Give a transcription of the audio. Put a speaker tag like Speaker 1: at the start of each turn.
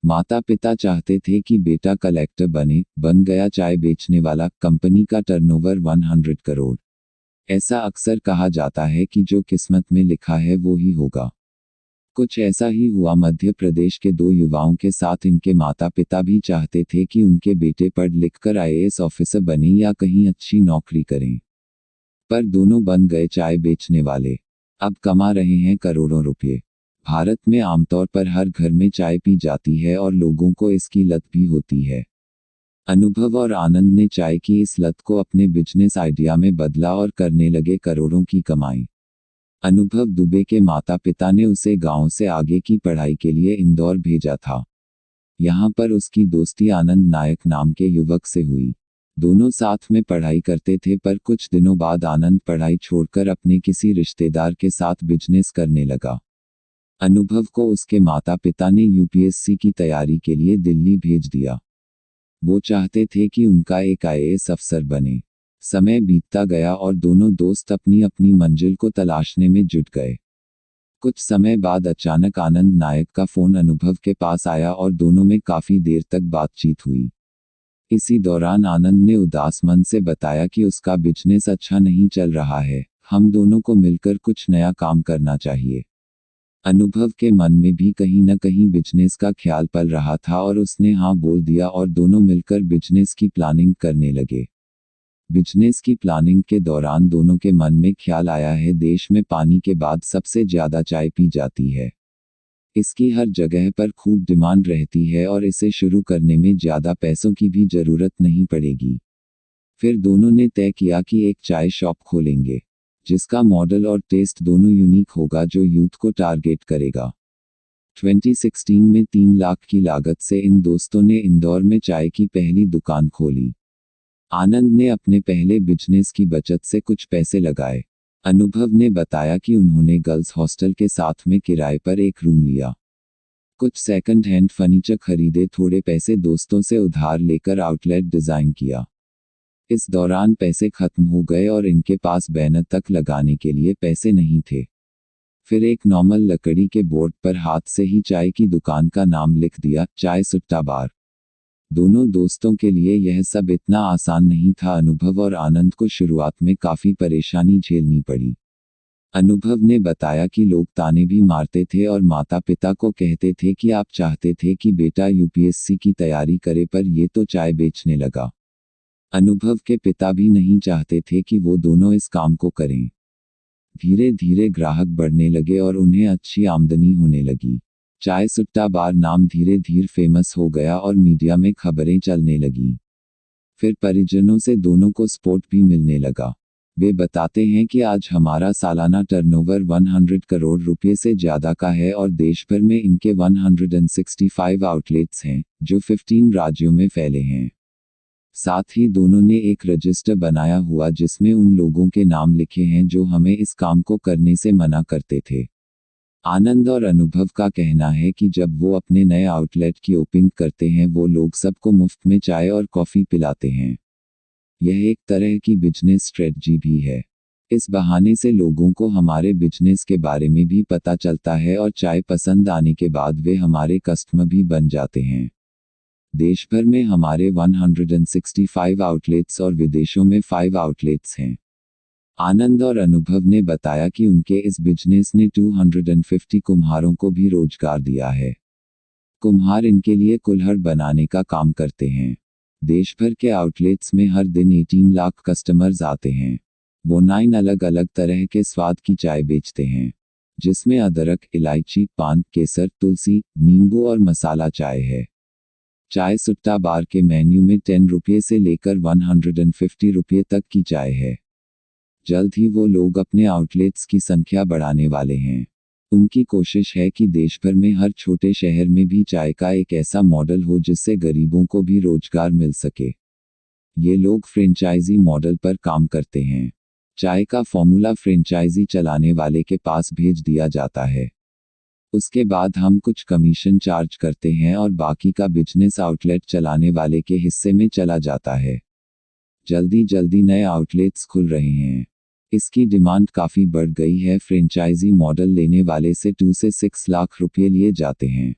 Speaker 1: माता पिता चाहते थे कि बेटा कलेक्टर बने, बन गया चाय बेचने वाला। कंपनी का टर्नओवर 100 करोड़। ऐसा अक्सर कहा जाता है कि जो किस्मत में लिखा है वो ही होगा। कुछ ऐसा ही हुआ मध्य प्रदेश के दो युवाओं के साथ। इनके माता पिता भी चाहते थे कि उनके बेटे पढ़ लिखकर आईएएस ऑफिसर बने या कहीं अच्छी नौकरी करें, पर दोनों बन गए चाय बेचने वाले। अब कमा रहे हैं करोड़ों रुपए। भारत में आमतौर पर हर घर में चाय पी जाती है और लोगों को इसकी लत भी होती है। अनुभव और आनंद ने चाय की इस लत को अपने बिजनेस आइडिया में बदला और करने लगे करोड़ों की कमाई। अनुभव दुबे के माता पिता ने उसे गांव से आगे की पढ़ाई के लिए इंदौर भेजा था। यहाँ पर उसकी दोस्ती आनंद नायक नाम के युवक से हुई। दोनों साथ में पढ़ाई करते थे, पर कुछ दिनों बाद आनंद पढ़ाई छोड़कर अपने किसी रिश्तेदार के साथ बिजनेस करने लगा। अनुभव को उसके माता पिता ने यूपीएससी की तैयारी के लिए दिल्ली भेज दिया। वो चाहते थे कि उनका एक आईएएस अफसर बने। समय बीतता गया और दोनों दोस्त अपनी अपनी मंजिल को तलाशने में जुट गए। कुछ समय बाद अचानक आनंद नायक का फोन अनुभव के पास आया और दोनों में काफी देर तक बातचीत हुई। इसी दौरान आनंद ने उदास मन से बताया कि उसका बिजनेस अच्छा नहीं चल रहा है, हम दोनों को मिलकर कुछ नया काम करना चाहिए। अनुभव के मन में भी कहीं न कहीं बिजनेस का ख्याल पल रहा था और उसने हाँ बोल दिया और दोनों मिलकर बिजनेस की प्लानिंग करने लगे। बिजनेस की प्लानिंग के दौरान दोनों के मन में ख्याल आया है, देश में पानी के बाद सबसे ज्यादा चाय पी जाती है। इसकी हर जगह पर खूब डिमांड रहती है और इसे शुरू करने में ज्यादा पैसों की भी जरूरत नहीं पड़ेगी। फिर दोनों ने तय किया कि एक चाय शॉप खोलेंगे, जिसका मॉडल और टेस्ट दोनों यूनिक होगा, जो यूथ को टारगेट करेगा। 2016 में 3 लाख की लागत से इन दोस्तों ने इंदौर में चाय की पहली दुकान खोली। आनंद ने अपने पहले बिजनेस की बचत से कुछ पैसे लगाए। अनुभव ने बताया कि उन्होंने गर्ल्स हॉस्टल के साथ में किराए पर एक रूम लिया, कुछ सेकंड हैंड फर्नीचर खरीदे, थोड़े पैसे दोस्तों से उधार लेकर आउटलेट डिजाइन किया। इस दौरान पैसे खत्म हो गए और इनके पास बैनर तक लगाने के लिए पैसे नहीं थे। फिर एक नॉर्मल लकड़ी के बोर्ड पर हाथ से ही चाय की दुकान का नाम लिख दिया, चाय सुट्टा बार। दोनों दोस्तों के लिए यह सब इतना आसान नहीं था। अनुभव और आनंद को शुरुआत में काफी परेशानी झेलनी पड़ी। अनुभव ने बताया कि लोग ताने भी मारते थे और माता पिता को कहते थे कि आप चाहते थे कि बेटा यूपीएससी की तैयारी करे, पर ये तो चाय बेचने लगा। अनुभव के पिता भी नहीं चाहते थे कि वो दोनों इस काम को करें। धीरे धीरे ग्राहक बढ़ने लगे और उन्हें अच्छी आमदनी होने लगी। चाय सुट्टा बार नाम धीरे धीरे फेमस हो गया और मीडिया में खबरें चलने लगी। फिर परिजनों से दोनों को सपोर्ट भी मिलने लगा। वे बताते हैं कि आज हमारा सालाना टर्नओवर 100 करोड़ रुपए से ज्यादा का है और देश भर में इनके 165 आउटलेट्स हैं, जो 15 राज्यों में फैले हैं। साथ ही दोनों ने एक रजिस्टर बनाया हुआ जिसमें उन लोगों के नाम लिखे हैं जो हमें इस काम को करने से मना करते थे। आनंद और अनुभव का कहना है कि जब वो अपने नए आउटलेट की ओपनिंग करते हैं, वो लोग सबको मुफ्त में चाय और कॉफी पिलाते हैं। यह एक तरह की बिजनेस स्ट्रेटजी भी है। इस बहाने से लोगों को हमारे बिजनेस के बारे में भी पता चलता है और चाय पसंद आने के बाद वे हमारे कस्टमर भी बन जाते हैं। देश भर में हमारे 165 आउटलेट्स और विदेशों में 5 आउटलेट्स हैं। आनंद और अनुभव ने बताया कि उनके इस बिजनेस ने 250 कुम्हारों को भी रोजगार दिया है। कुम्हार इनके लिए कुल्हड़ बनाने का काम करते हैं। देश भर के आउटलेट्स में हर दिन 18 लाख कस्टमर्स आते हैं। वो 9 अलग अलग तरह के स्वाद की चाय बेचते हैं, जिसमें अदरक, इलायची, पान, केसर, तुलसी, नींबू और मसाला चाय है। चाय सुट्टा बार के मेन्यू में 10 रुपये से लेकर 150 रुपये तक की चाय है। जल्द ही वो लोग अपने आउटलेट्स की संख्या बढ़ाने वाले हैं। उनकी कोशिश है कि देश भर में हर छोटे शहर में भी चाय का एक ऐसा मॉडल हो जिससे गरीबों को भी रोजगार मिल सके। ये लोग फ्रेंचाइजी मॉडल पर काम करते हैं। चाय का फॉर्मूला फ्रेंचाइजी चलाने वाले के पास भेज दिया जाता है। उसके बाद हम कुछ कमीशन चार्ज करते हैं और बाकी का बिजनेस आउटलेट चलाने वाले के हिस्से में चला जाता है। जल्दी जल्दी नए आउटलेट्स खुल रहे हैं। इसकी डिमांड काफ़ी बढ़ गई है। फ्रेंचाइजी मॉडल लेने वाले से 2 से 6 लाख रुपये लिए जाते हैं।